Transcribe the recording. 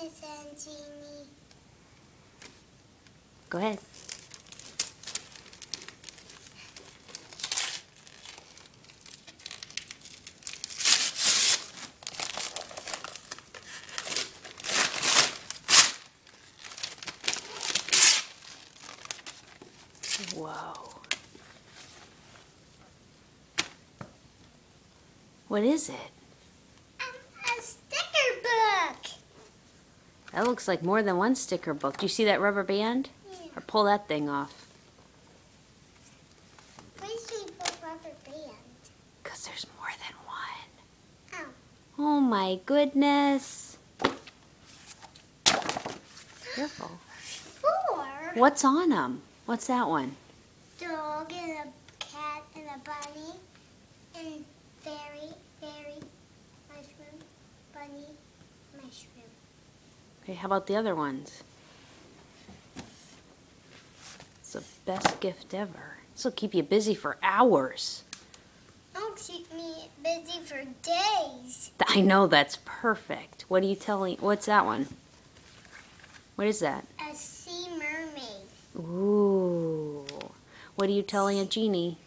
Miss Angenie. Go ahead. Whoa. What is it? A sticker book. That looks like more than one sticker book. Do you see that rubber band? Yeah. Or pull that thing off. Why should we put rubber band? Because there's more than one. Oh. Oh my goodness. Careful. 4. What's on them? What's that one? Dog and a cat and a bunny and fairy, mushroom, bunny, mushroom. Okay, how about the other ones? It's the best gift ever. This will keep you busy for hours. Don't keep me busy for days. I know, that's perfect. What are you telling? What's that one? What is that? A sea mermaid. Ooh. What are you telling a genie?